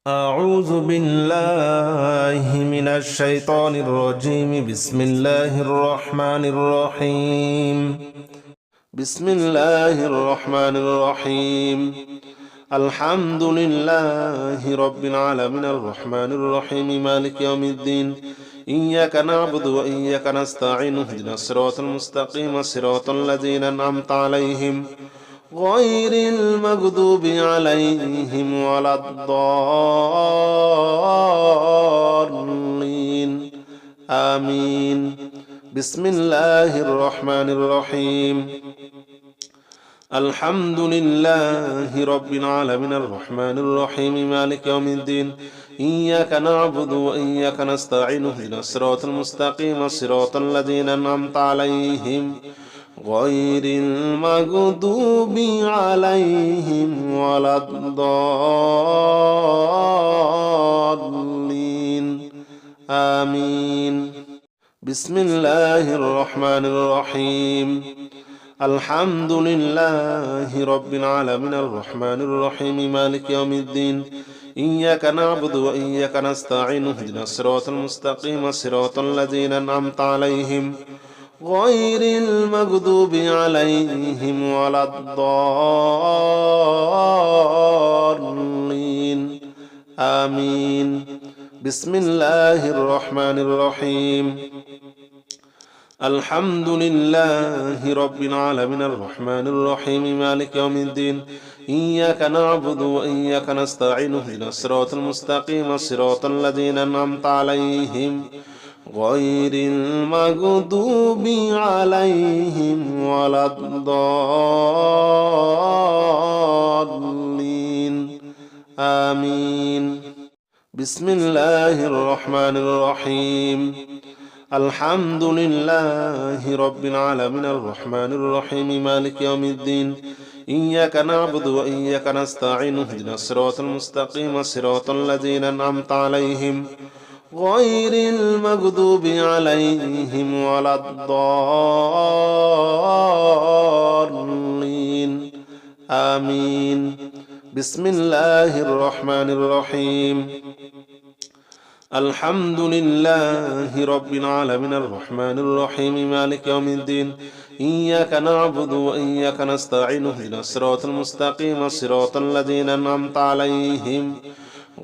أعوذ بالله من الشيطان الرجيم. بسم الله الرحمن الرحيم. بسم الله الرحمن الرحيم. الحمد لله رب العالمين الرحمن الرحيم مالك يوم الدين. إياك نعبد وإياك نستعين اهدنا الصراط المستقيم صراط الذين أنعمت عليهم غير المغضوب عليهم ولا الضالين آمين. بسم الله الرحمن الرحيم. الحمد لله رب العالمين الرحمن الرحيم مالك يوم الدين. إياك نعبد وإياك نستعين اهدنا الصراط المستقيم صراط الذين أنعمت عليهم غير المغضوب عليهم ولا الضالين آمين. بسم الله الرحمن الرحيم. الحمد لله رب العالمين الرحمن الرحيم مالك يوم الدين. إياك نعبد وإياك نستعين اهدنا الصراط المستقيم صراط الذين أنعمت عليهم غير المغضوب عليهم ولا الضالين آمين. بسم الله الرحمن الرحيم. الحمد لله رب العالمين الرحمن الرحيم مالك يوم الدين. إياك نعبد وإياك نستعين اهدنا الصراط المستقيم صراط الذين أنعمت عليهم غير المغضوب عليهم ولا الضالين آمين. بسم الله الرحمن الرحيم. الحمد لله رب العالمين الرحمن الرحيم مالك يوم الدين. إياك نعبد وإياك نستعين اهدنا الصراط المستقيم صراط الذين أنعمت عليهم غير المغضوب عليهم ولا الضالين آمين. بسم الله الرحمن الرحيم. الحمد لله رب العالمين الرحمن الرحيم مالك يوم الدين. إياك نعبد وإياك نستعين اهدنا الصراط المستقيم صراط الذين أنعمت عليهم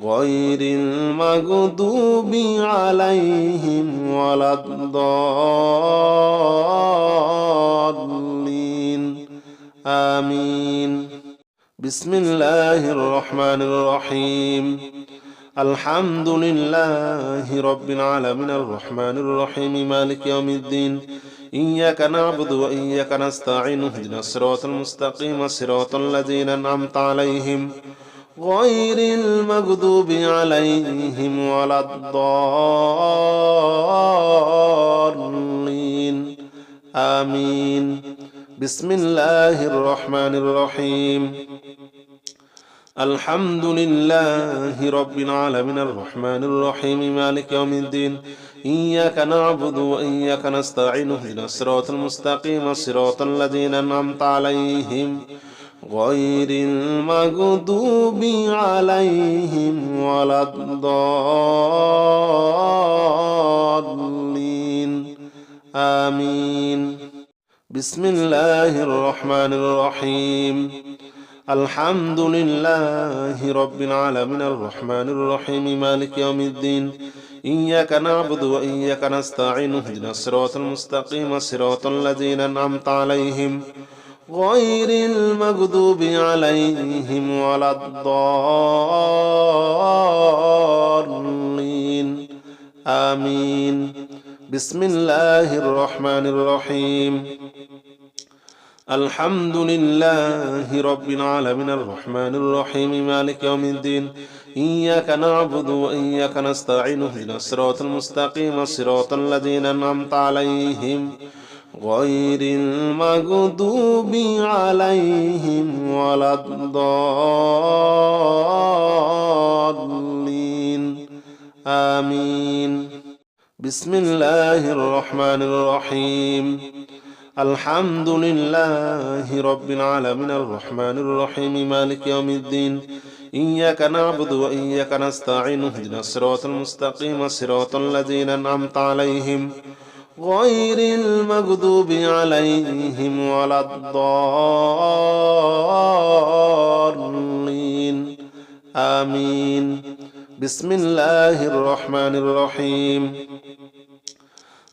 غير المغضوب عليهم ولا الضالين آمين. بسم الله الرحمن الرحيم. الحمد لله رب العالمين الرحمن الرحيم مالك يوم الدين. إياك نعبد وإياك نستعين اهدنا الصراط المستقيم صراط الذين أنعمت عليهم غير المغضوب عليهم ولا الضالين آمين. بسم الله الرحمن الرحيم. الحمد لله رب العالمين الرحمن الرحيم مالك يوم الدين. إياك نعبد وإياك نستعين اهدنا الصراط المستقيم صراط الذين أنعمت عليهم غير المغضوب عليهم ولا الضالين آمين. بسم الله الرحمن الرحيم. الحمد لله رب العالمين الرحمن الرحيم مالك يوم الدين. إياك نعبد وإياك نستعين اهدنا الصراط المستقيم صراط الذين أنعمت عليهم غير المغضوب عليهم ولا الضالين آمين. بسم الله الرحمن الرحيم. الحمد لله رب العالمين الرحمن الرحيم مالك يوم الدين. إياك نعبد وإياك نستعين اهدنا الصراط المستقيم صراط الذين أنعمت عليهم غير المغضوب عليهم ولا الضالين آمين. بسم الله الرحمن الرحيم. الحمد لله رب العالمين الرحمن الرحيم مالك يوم الدين. إياك نعبد وإياك نستعين اهدنا الصراط المستقيم صراط الذين أنعمت عليهم غير المغضوب عليهم ولا الضالين آمين بسم الله الرحمن الرحيم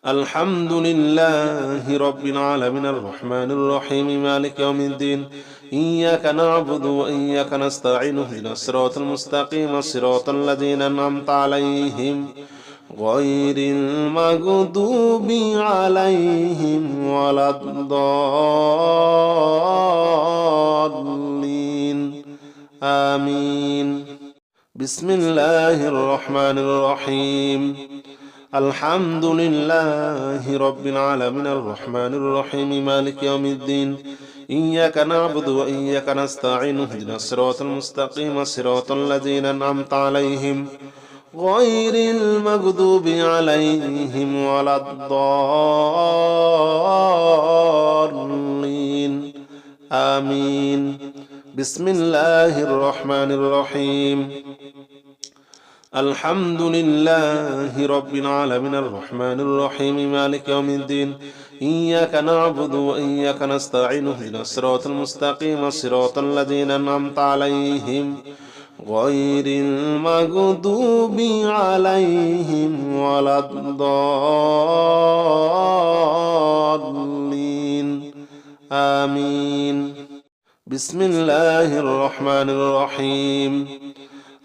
الحمد لله رب العالمين الرحمن الرحيم مالك يوم الدين إياك نعبد وإياك نستعين اهدنا الصراط المستقيم صراط الذين أنعمت عليهم غير المغضوب عليهم ولا الضالين آمين بسم الله الرحمن الرحيم الحمد لله رب العالمين الرحمن الرحيم مالك يوم الدين إياك نعبد وإياك نستعين اهدنا الصراط المستقيم صراط الذين أنعمت عليهم غير المغضوب عليهم ولا الضالين آمين بسم الله الرحمن الرحيم الحمد لله رب العالمين الرحمن الرحيم مالك يوم الدين إياك نعبد وإياك نستعين اهدنا الصراط المستقيم صراط الذين أنعمت عليهم غير المغضوب عليهم ولا الضالين آمين بسم الله الرحمن الرحيم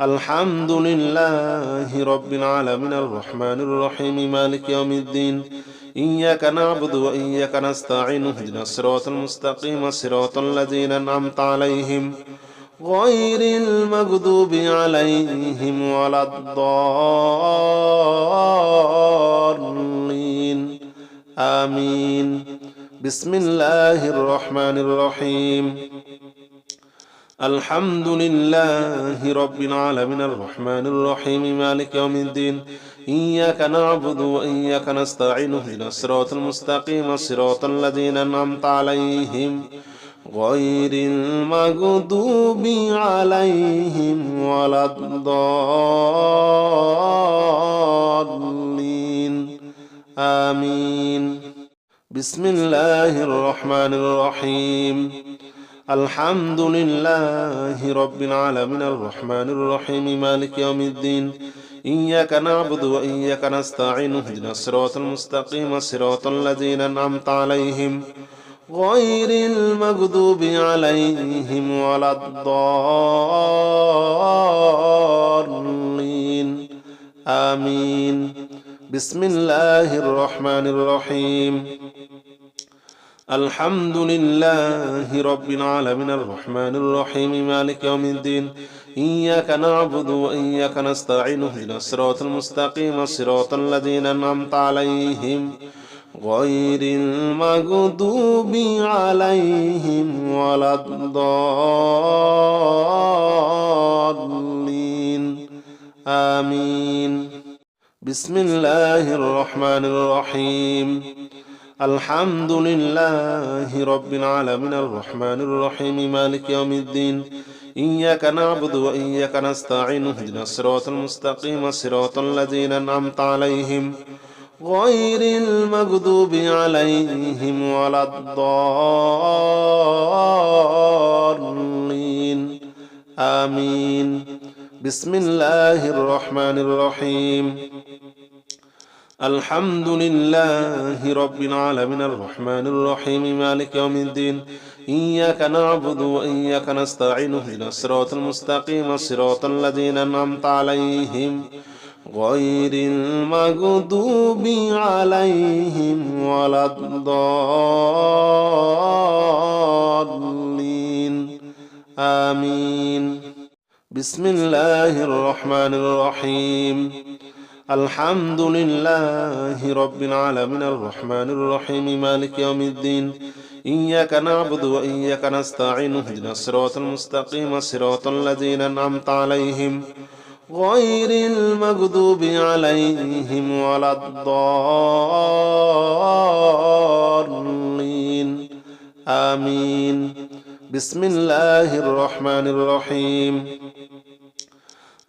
الحمد لله رب العالمين الرحمن الرحيم مالك يوم الدين إياك نعبد وإياك نستعين اهدنا الصراط المستقيم صراط الذين أنعمت عليهم غير المغضوب عليهم ولا الضالين آمين بسم الله الرحمن الرحيم الحمد لله رب العالمين الرحمن الرحيم مالك يوم الدين إياك نعبد وإياك نستعين اهدنا الصراط المستقيم صراط الذين أنعمت عليهم غير المغضوب عليهم ولا الضالين آمين بسم الله الرحمن الرحيم الحمد لله رب العالمين الرحمن الرحيم مالك يوم الدين إياك نعبد وإياك نستعين اهدنا الصراط المستقيم صراط الذين أنعمت عليهم غير المغضوب عليهم ولا الضالين آمين بسم الله الرحمن الرحيم الحمد لله رب العالمين الرحمن الرحيم مالك يوم الدين إياك نعبد وإياك نستعين اهدنا الصراط المستقيم صراط الذين أنعمت عليهم غير المغضوب عليهم ولا الضالين آمين بسم الله الرحمن الرحيم الحمد لله رب العالمين الرحمن الرحيم مالك يوم الدين إياك نعبد وإياك نستعين اهدنا الصراط المستقيم صراط الذين أنعمت عليهم غير المغضوب عليهم ولا الضالين آمين بسم الله الرحمن الرحيم الحمد لله رب العالمين الرحمن الرحيم مالك يوم الدين إياك نعبد وإياك نستعين اهدنا الصراط المستقيم صراط الذين أنعمت عليهم غير المغضوب عليهم ولا الضالين آمين بسم الله الرحمن الرحيم الحمد لله رب العالمين الرحمن الرحيم مالك يوم الدين إياك نعبد وإياك نستعين اهدنا الصراط المستقيم صراط الذين أنعمت عليهم غير المغضوب عليهم ولا الضالين آمين بسم الله الرحمن الرحيم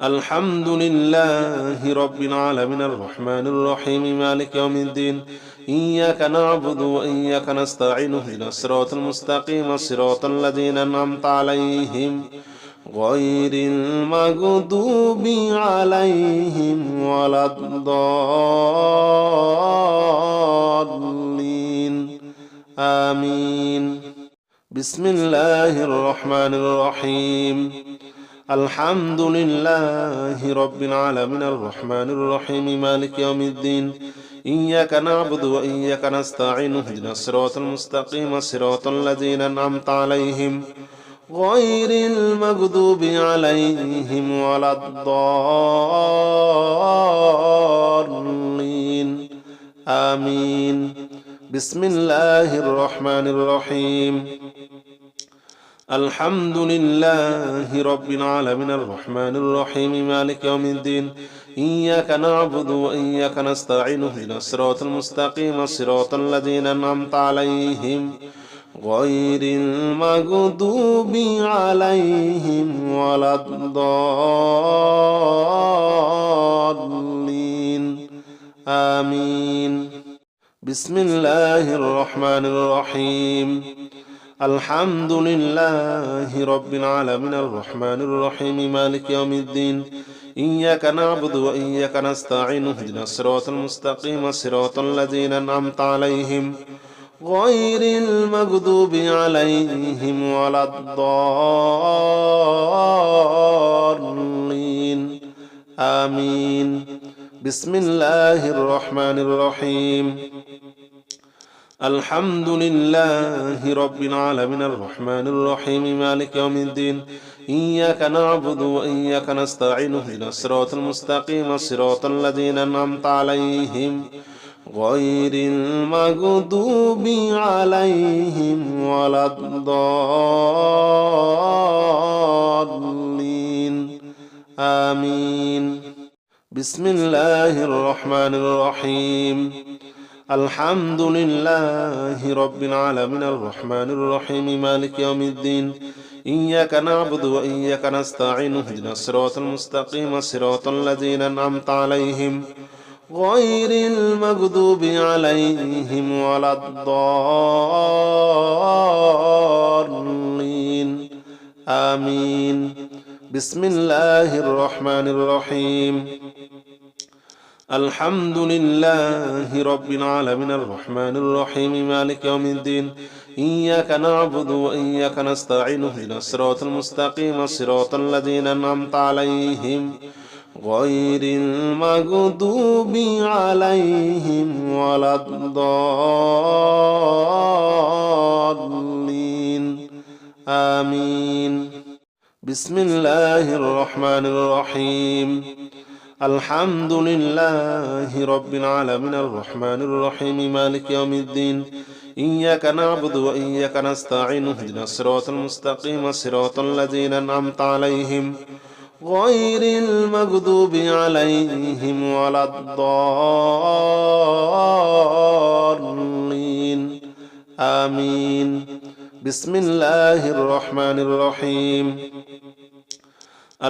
الحمد لله رب العالمين الرحمن الرحيم مالك يوم الدين إياك نعبد وإياك نستعين اهدنا الصراط المستقيم صراط الذين أنعمت عليهم غير المغضوب عليهم ولا الضالين آمين. بسم الله الرحمن الرحيم. الحمد لله رب العالمين الرحمن الرحيم مالك يوم الدين إياك نعبد وإياك نستعين اهدنا الصراط المستقيم صراط الذين أنعمت عليهم غير المغضوب عليهم ولا الضالين آمين. بسم الله الرحمن الرحيم. الحمد لله رب العالمين الرحمن الرحيم مالك يوم الدين إياك نعبد وإياك نستعين اهدنا الصراط المستقيم صراط الذين أنعمت عليهم غير المغضوب عليهم ولا الضالين آمين. بسم الله الرحمن الرحيم. الحمد لله رب العالمين الرحمن الرحيم مالك يوم الدين إياك نعبد وإياك نستعين اهدنا الصراط المستقيم صراط الذين أنعمت عليهم غير المغضوب عليهم ولا الضالين آمين. بسم الله الرحمن الرحيم. الحمد لله رب العالمين الرحمن الرحيم مالك يوم الدين إياك نعبد وإياك نستعين اهدنا الصراط المستقيم صراط الذين أنعمت عليهم غير المغضوب عليهم ولا الضالين آمين. بسم الله الرحمن الرحيم. الحمد لله رب العالمين الرحمن الرحيم مالك يوم الدين إياك نعبد وإياك نستعين اهدنا الصراط المستقيم صراط الذين أنعمت عليهم غير المغضوب عليهم ولا الضالين آمين. بسم الله الرحمن الرحيم. الحمد لله رب العالمين الرحمن الرحيم مالك يوم الدين إياك نعبد وإياك نستعين اهدنا الصراط المستقيم صراط الذين أنعمت عليهم غير المغضوب عليهم ولا الضالين آمين. بسم الله الرحمن الرحيم. الحمد لله رب العالمين الرحمن الرحيم مالك يوم الدين إياك نعبد وإياك نستعين اهدنا الصراط المستقيم صراط الذين أنعمت عليهم غير المغضوب عليهم ولا الضالين آمين. بسم الله الرحمن الرحيم.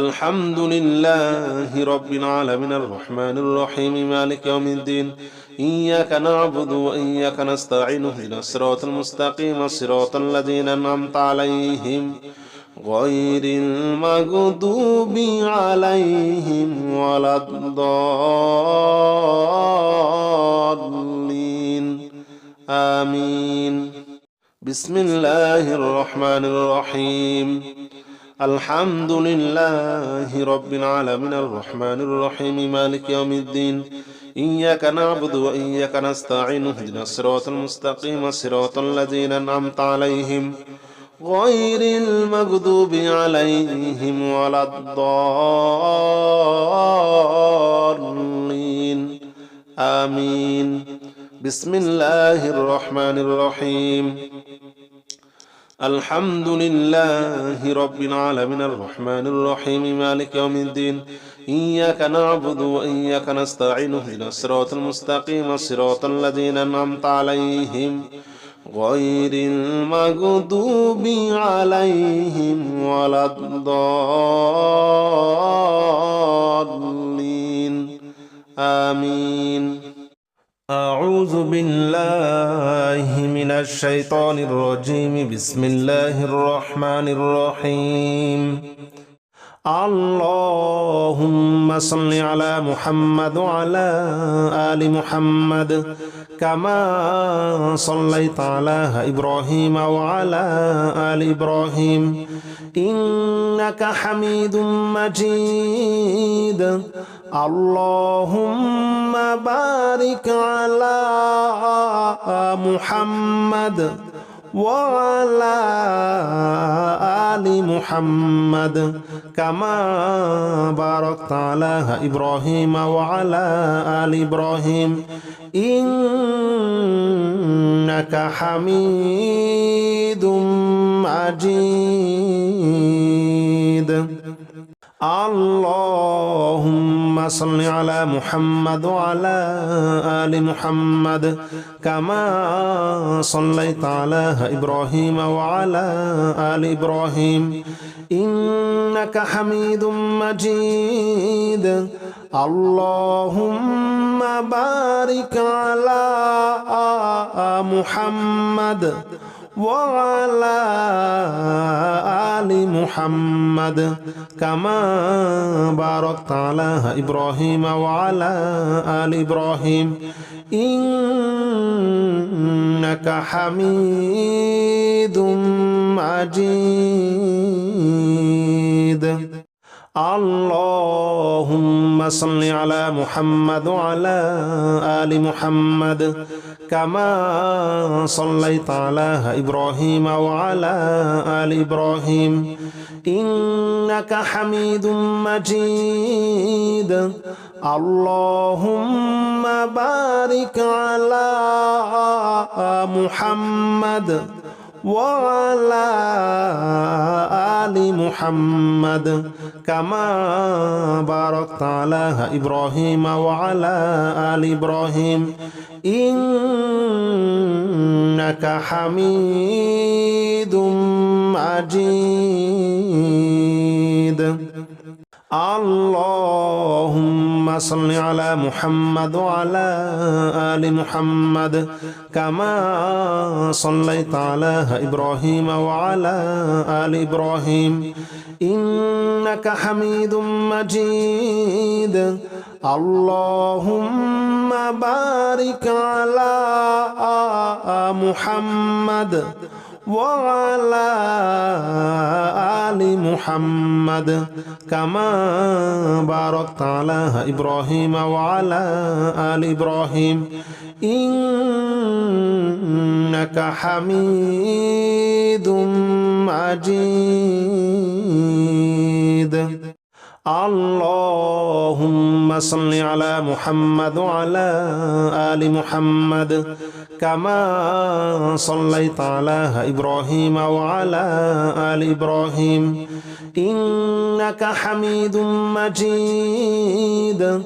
الحمد لله رب العالمين الرحمن الرحيم مالك يوم الدين إياك نعبد وإياك نستعين اهدنا الصراط المستقيم صراط الذين أنعمت عليهم غير المغضوب عليهم ولا الضالين آمين. بسم الله الرحمن الرحيم. الحمد لله رب العالمين الرحمن الرحيم مالك يوم الدين إياك نعبد وإياك نستعين اهدنا الصراط المستقيم صراط الذين أنعمت عليهم غير المغضوب عليهم ولا الضالين آمين. بسم الله الرحمن الرحيم. الحمد لله رب العالمين الرحمن الرحيم مالك يوم الدين إياك نعبد وإياك نستعين اهدنا الصراط المستقيم صراط الذين أنعمت عليهم غير المغضوب عليهم ولا الضالين آمين. أعوذ بالله من الشيطان الرجيم. بسم الله الرحمن الرحيم. اللهم صل على محمد وعلى آل محمد كما صليت على إبراهيم وعلى آل إبراهيم إنك حميد مجيد. اللهم بارك على محمد وعلى آل محمد كما باركت على إبراهيم وعلى آل إبراهيم إنك حميد مجيد. اللهم صل على محمد وعلى آل محمد كما صليت على إبراهيم وعلى آل إبراهيم إنك حميد مجيد. اللهم بارك على محمد وعلى آل محمد كما باركت على إبراهيم وعلى آل إبراهيم إنك حميد مجيد. اللهم صل على محمد وعلى آل محمد كما صليت على إبراهيم وعلى آل إبراهيم إنك حميد مجيد. اللهم بارك على محمد وعلى آل محمد كما باركت على إبراهيم وعلى آل إبراهيم إنك حميد مجيد. اللهم صل على محمد وعلى آل محمد كما صليت على إبراهيم وعلى آل إبراهيم إنك حميد مجيد. اللهم بارك على محمد وعلى آل محمد كما باركت على إبراهيم وعلى آل إبراهيم إنك حميد مجيد. اللهم صل على محمد وعلى آل محمد كما صليت على إبراهيم وعلى آل إبراهيم إنك حميد مجيد.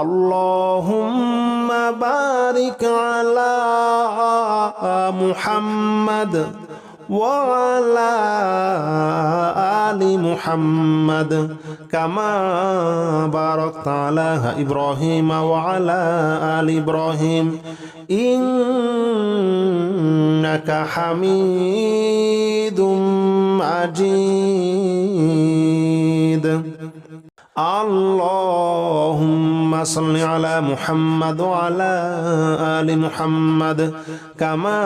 اللهم بارك على محمد وعلى آل محمد كما باركت على إبراهيم وعلى آل إبراهيم إنك حميد مجيد. اللهم صل على محمد وعلى آل محمد كما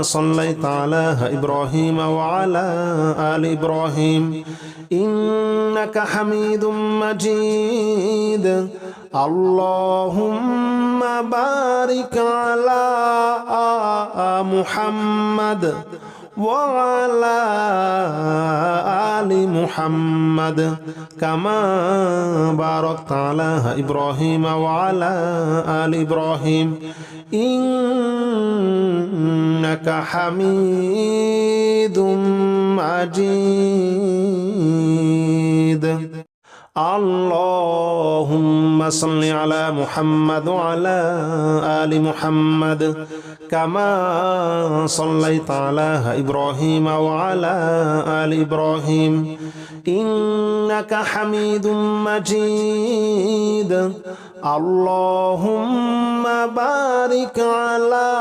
صليت على إبراهيم وعلى آل إبراهيم إنك حميد مجيد. اللهم بارك على محمد وعلى آل محمد كما باركت على إبراهيم وعلى آل إبراهيم إنك حميد مجيد. اللهم صل على محمد وعلى آل محمد كما صليت على إبراهيم وعلى آل إبراهيم إنك حميد مجيد اللهم بارك على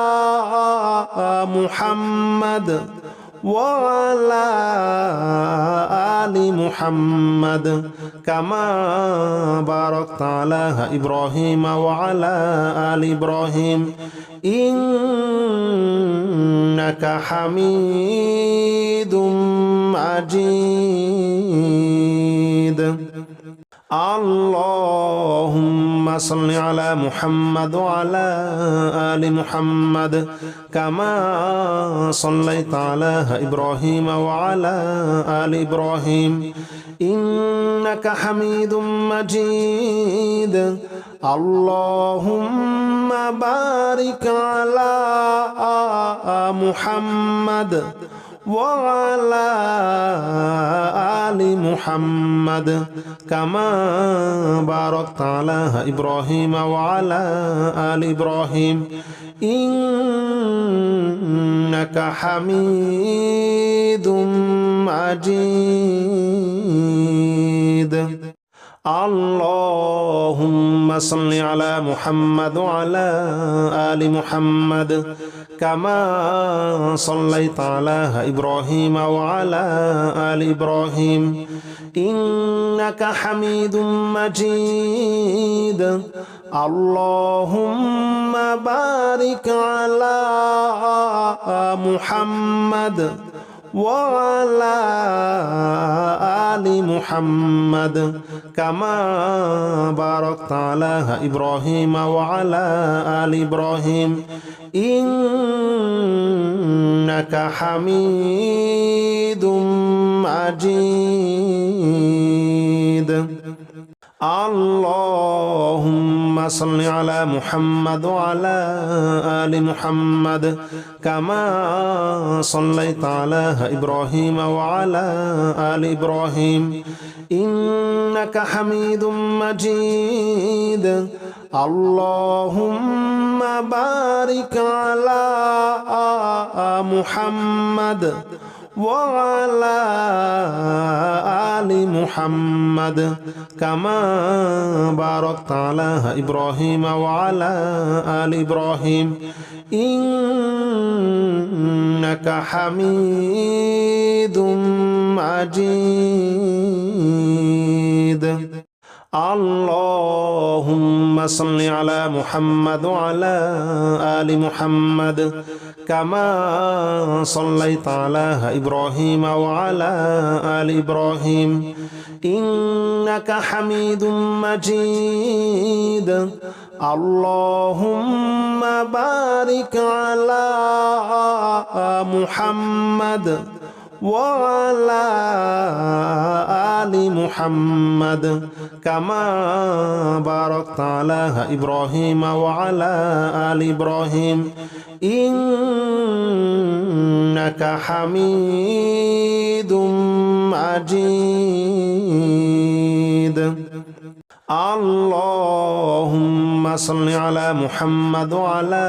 محمد وعلى آل محمد كما باركت على إبراهيم وعلى آل إبراهيم إنك حميد مجيد اللهم صل على محمد وعلى آل محمد كما صليت على إبراهيم وعلى آل إبراهيم إنك حميد مجيد اللهم بارك على محمد وعلى آل محمد كما باركت على إبراهيم وعلى آل إبراهيم إنك حميد مجيد اللهم صل على محمد وعلى آل محمد كما صليت على إبراهيم وعلى آل إبراهيم إنك حميد مجيد اللهم بارك على محمد وعلى آل محمد كما باركت على إبراهيم وعلى آل إبراهيم إنك حميد مجيد اللهم صل على محمد وعلى آل محمد كما صليت على إبراهيم وعلى آل إبراهيم إنك حميد مجيد اللهم بارك على محمد وعلى آل محمد كما باركت على إبراهيم وعلى آل إبراهيم إنك حميد مجيد اللهم صل على محمد وعلى آل محمد كما صليت على إبراهيم وعلى آل إبراهيم إنك حميد مجيد اللهم بارك على محمد وعلى آل محمد كما باركت على إبراهيم وعلى آل إبراهيم إنك حميد مجيد اللهم صل على محمد وعلى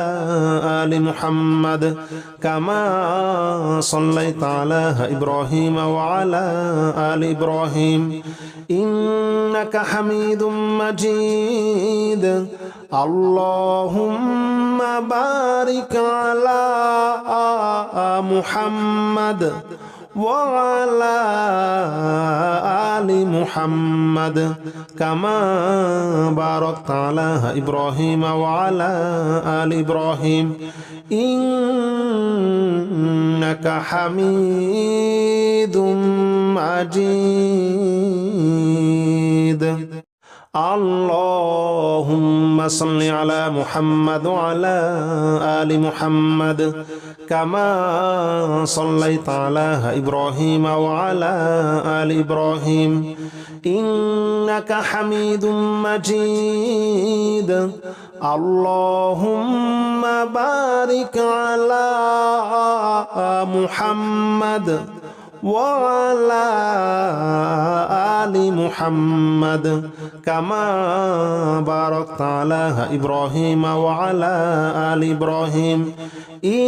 آل محمد كما صليت على إبراهيم وعلى آل إبراهيم إنك حميد مجيد اللهم بارك على محمد وعلى آل محمد كما باركت على إبراهيم وعلى آل إبراهيم إنك حميد مجيد اللهم صل على محمد وعلى آل محمد كما صليت على إبراهيم وعلى آل إبراهيم إنك حميد مجيد اللهم بارك على محمد وعلى آل محمد كما باركت على إبراهيم وعلى آل إبراهيم إنك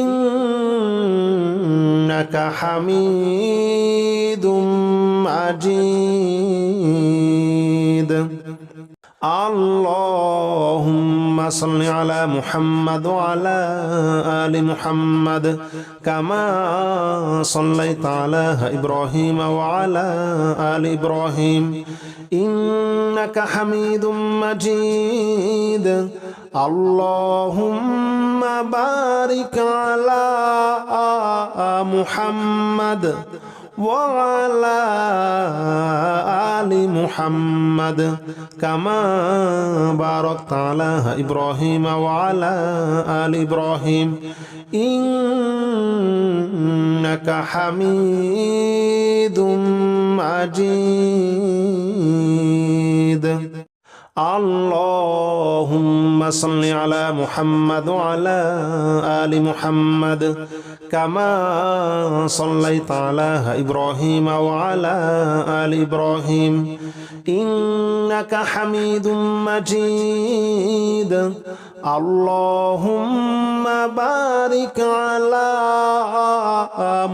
حميد مجيد. اللهم صل على محمد وعلى آل محمد كما صليت على إبراهيم وعلى آل إبراهيم إنك حميد مجيد. اللهم بارك على محمد وعلى آل محمد كما باركت على إبراهيم وعلى آل إبراهيم إنك حميد مجيد. اللهم صل على محمد وعلى آل محمد كما صليت على إبراهيم وعلى آل إبراهيم إنك حميد مجيد. اللهم بارك على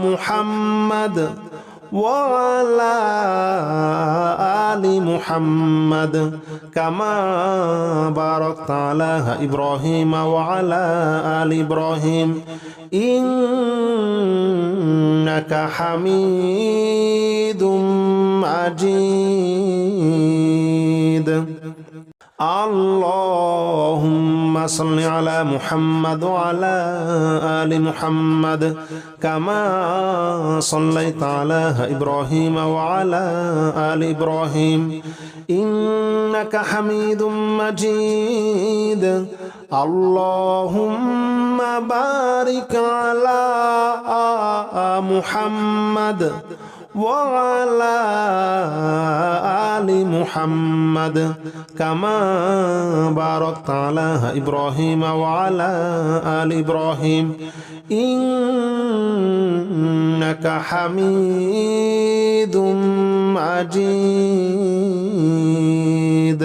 محمد وعلى آل محمد كما باركت على إبراهيم وعلى آل إبراهيم إنك حميد مجيد. اللهم صل على محمد وعلى آل محمد كما صليت على إبراهيم وعلى آل إبراهيم إنك حميد مجيد. اللهم بارك على محمد وعلى آل محمد كما باركت على إبراهيم وعلى آل إبراهيم إنك حميد مجيد.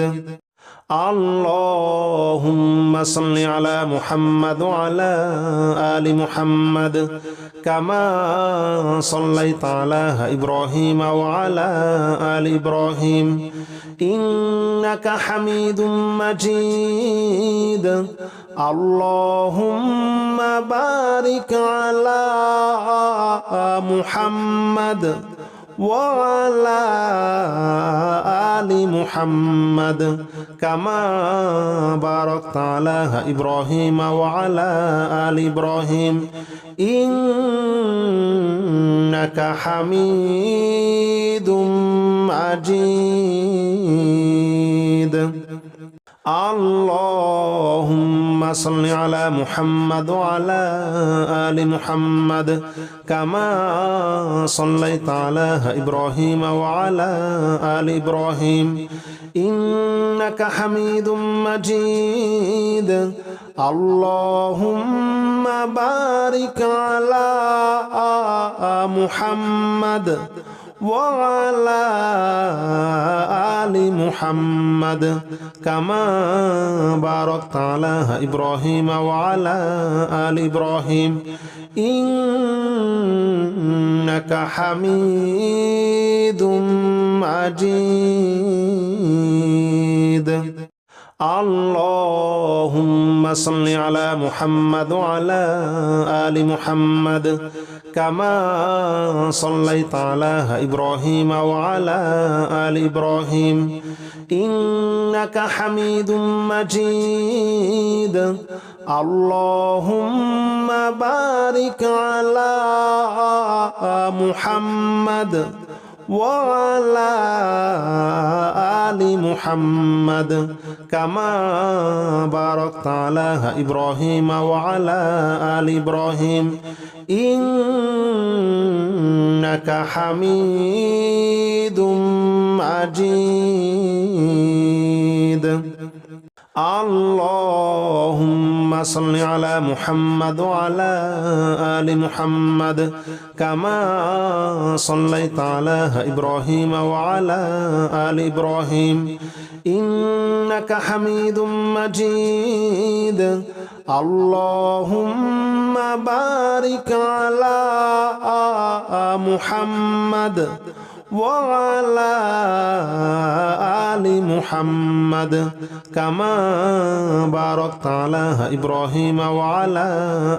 اللهم صل على محمد وعلى آل محمد كما صليت على إبراهيم وعلى آل إبراهيم إنك حميد مجيد. اللهم بارك على محمد وعلى آل محمد كما باركت على إبراهيم وعلى آل إبراهيم إنك حميد مجيد. اللهم صل على محمد وعلى آل محمد كما صليت على إبراهيم وعلى آل إبراهيم إنك حميد مجيد. اللهم بارك على محمد وعلى آل محمد كما باركت على إبراهيم وعلى آل إبراهيم إنك حميد مجيد. اللهم صل على محمد وعلى آل محمد كما صليت على إبراهيم وعلى آل إبراهيم إنك حميد مجيد. اللهم بارك على محمد وعلى آل محمد كما باركت على إبراهيم وعلى آل إبراهيم إنك حميد مجيد. اللهم صل على محمد وعلى آل محمد كما صليت على إبراهيم وعلى آل إبراهيم إنك حميد مجيد اللهم بارك على محمد وعلى آل محمد كما باركت على إبراهيم وعلى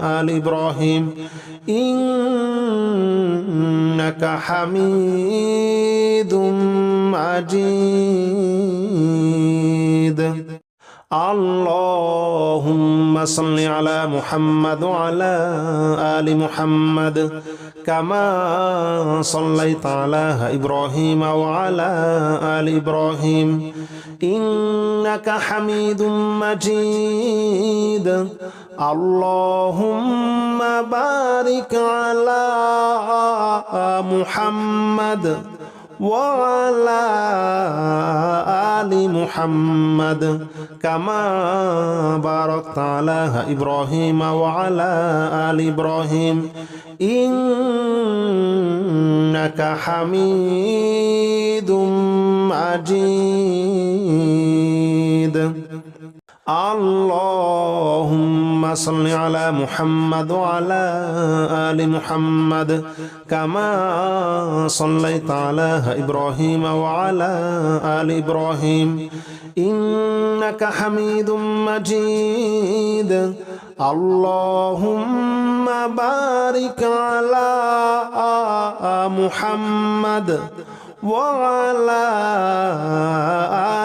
آل إبراهيم إنك حميد مجيد اللهم صل على محمد وعلى آل محمد كما صليت على إبراهيم وعلى آل إبراهيم إنك حميد مجيد اللهم بارك على محمد وعلى آل محمد كما باركت على إبراهيم وعلى آل إبراهيم إنك حميد مجيد اللهم صل على محمد وعلى آل محمد كما صليت على إبراهيم وعلى آل إبراهيم إنك حميد مجيد اللهم بارك على محمد وعلى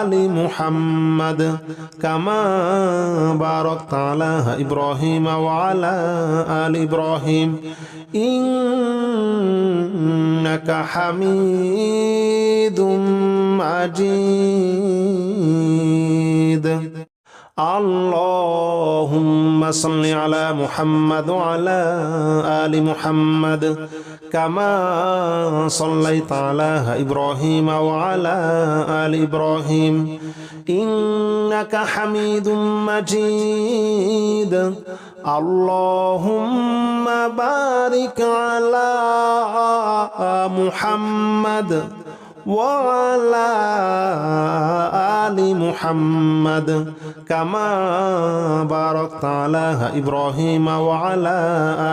آل محمد كما باركت على إبراهيم وعلى آل إبراهيم إنك حميد مجيد اللهم صل على محمد وعلى آل محمد كما صليت على إبراهيم وعلى آل إبراهيم إنك حميد مجيد اللهم بارك على محمد وعلى آل محمد كما باركت على إبراهيم وعلى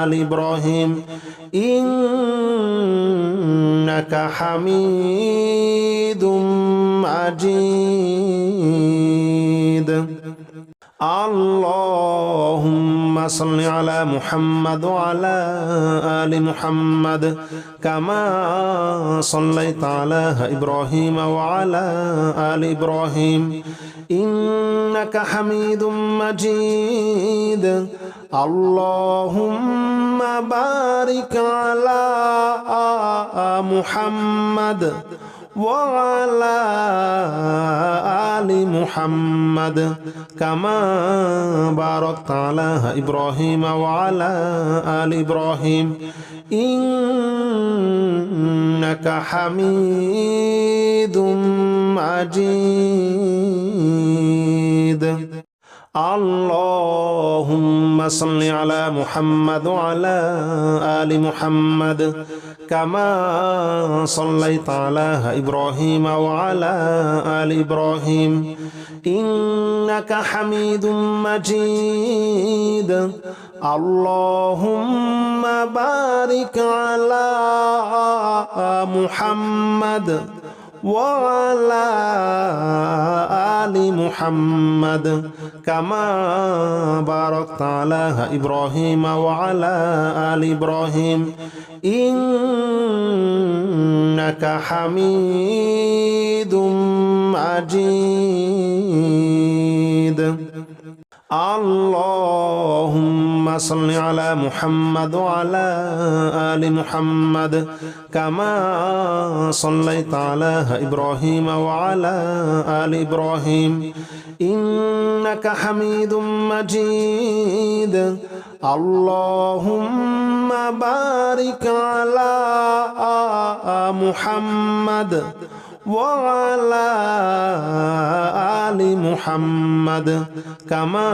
آل إبراهيم إنك حميد مجيد اللهم صل على محمد وعلى آل محمد كما صليت على إبراهيم وعلى آل إبراهيم إنك حميد مجيد اللهم بارك على محمد وعلى آل محمد كما باركت على إبراهيم وعلى آل إبراهيم إنك حميد مجيد اللهم صل على محمد وعلى آل محمد كما صليت على إبراهيم وعلى آل إبراهيم إنك حميد مجيد اللهم بارك على محمد وعلى آل محمد كما باركت على إبراهيم وعلى آل إبراهيم إنك حميد مجيد اللهم صل على محمد وعلى آل محمد كما صليت على إبراهيم وعلى آل إبراهيم إنك حميد مجيد اللهم بارك على محمد وعلى آل محمد كما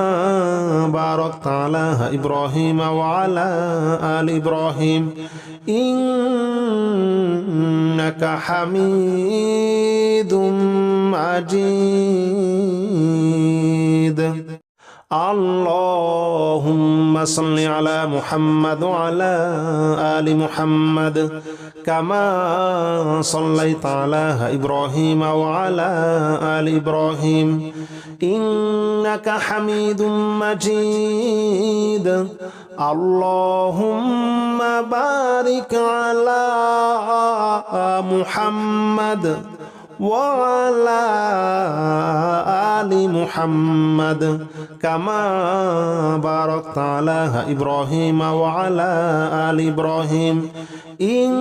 باركت على إبراهيم وعلى آل إبراهيم إنك حميد مجيد. اللهم صل على محمد وعلى آل محمد كما صليت على إبراهيم وعلى آل إبراهيم إنك حميد مجيد. اللهم بارك على محمد وعلى آل محمد كما باركت على إبراهيم وعلى آل إبراهيم إنك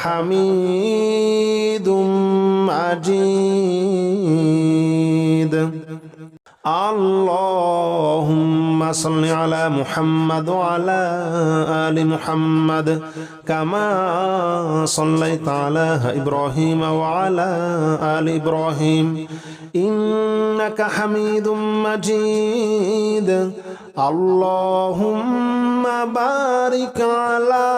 حميد مجيد. اللهم صل على محمد وعلى آل محمد كما صليت على إبراهيم وعلى آل إبراهيم إنك حميد مجيد. اللهم بارك على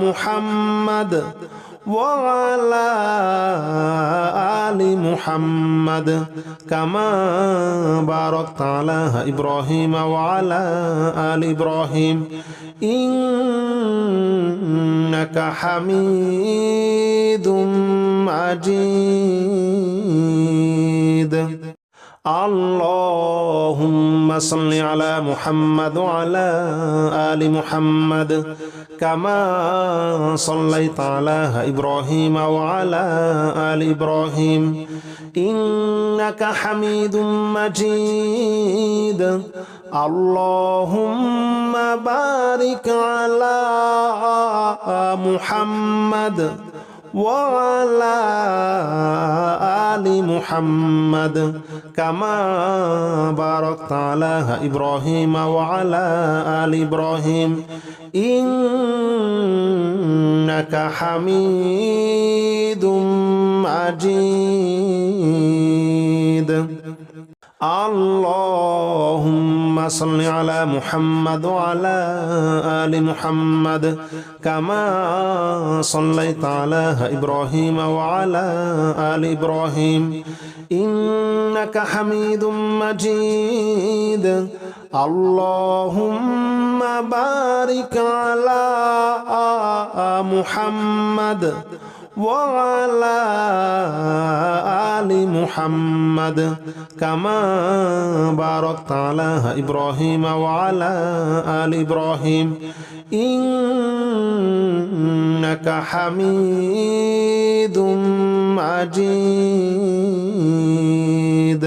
محمد وعلى آل محمد كما باركت على إبراهيم وعلى آل إبراهيم إنك حميد مجيد. اللهم صل على محمد وعلى آل محمد كما صليت على إبراهيم وعلى آل إبراهيم إنك حميد مجيد. اللهم بارك على محمد وعلى آل محمد كما باركت على إبراهيم وعلى آل إبراهيم إنك حميد مجيد. اللهم صل على محمد وعلى آل محمد كما صليت على إبراهيم وعلى آل إبراهيم إنك حميد مجيد. اللهم بارك على محمد وعلى آل محمد كما باركت على إبراهيم وعلى آل إبراهيم إنك حميد مجيد.